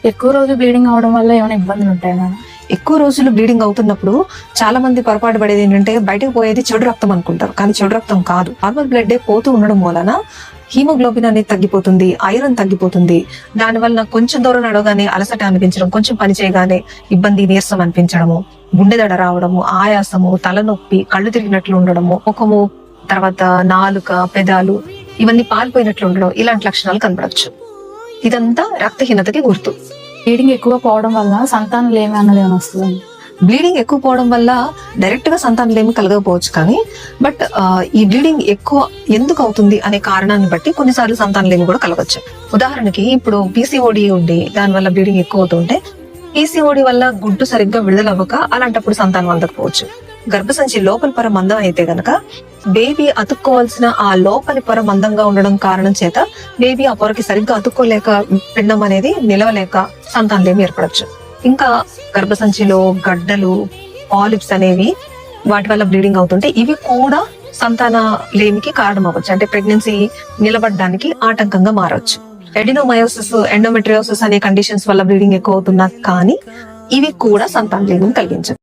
ఎక్కువ రోజు బ్లీడింగ్ అవడం వల్ల ఏమైనా ఇబ్బందులు ఉంటాయి మేడం? ఎక్కువ రోజులు బ్లీడింగ్ అవుతున్నప్పుడు చాలా మంది పొరపాటు పడేది ఏంటంటే బయటకు పోయేది చెడు రక్తం అనుకుంటారు, కానీ చెడు రక్తం కాదు. నార్మల్ బ్లడ్ పోతూ ఉండడం వలన హీమోగ్లోబిన్ అనేది తగ్గిపోతుంది, ఐరన్ తగ్గిపోతుంది. దానివల్ల కొంచెం దూరం నడవగానే అలసట అనిపించడం, కొంచెం పని చేయగానే ఇబ్బంది, నీరసం అనిపించడము, గుండెదడ రావడము, ఆయాసము, తలనొప్పి, కళ్ళు తిరిగినట్లు ఉండడము, ముఖము, తర్వాత నాలుక, పెదాలు ఇవన్నీ పాలిపోయినట్లు ఉండడం, ఇలాంటి లక్షణాలు కనబడచ్చు. ఇదంతా రక్తహీనతకి గుర్తు. బ్లీడింగ్ ఎక్కువ పోవడం వల్ల సంతానం లేమి అన్నది ఏమైనా వస్తుంది? బ్లీడింగ్ ఎక్కువ పోవడం వల్ల డైరెక్ట్ గా సంతానలేమి కలగకపోవచ్చు, కానీ బట్ ఈ బ్లీడింగ్ ఎక్కువ ఎందుకు అవుతుంది అనే కారణాన్ని బట్టి కొన్నిసార్లు సంతానలేమి కూడా కలగవచ్చు. ఉదాహరణకి ఇప్పుడు పీసీఓడి ఉండి దానివల్ల బ్లీడింగ్ ఎక్కువ అవుతుంటే, పీసీఓడి వల్ల గుడ్డు సరిగ్గా విడుదలవ్వక అలాంటప్పుడు సంతానం అందకపోవచ్చు. గర్భసంచి లోపలి పొర మందం అయితే గనక బేబీ అతుక్కోవాల్సిన ఆ లోపలి పొర మందంగా ఉండడం కారణం చేత బేబీ ఆ పొరకి సరిగ్గా అతుక్కోలేక పిండం అనేది నిలవలేక సంతానలేమి ఏర్పడచ్చు. ఇంకా గర్భసంచిలో గడ్డలు, పాలిప్స్ అనేవి వాటి వల్ల బ్లీడింగ్ అవుతుంటే ఇవి కూడా సంతాన లేమికి కారణం అవ్వచ్చు, అంటే ప్రెగ్నెన్సీ నిలబడడానికి ఆటంకంగా మారవచ్చు. ఎడినోమయోసిస్, ఎండోమెట్రియోసిస్ అనే కండిషన్స్ వల్ల బ్లీడింగ్ ఎక్కువ అవుతున్నా కానీ ఇవి కూడా సంతాన లేమిని కలిగించవు.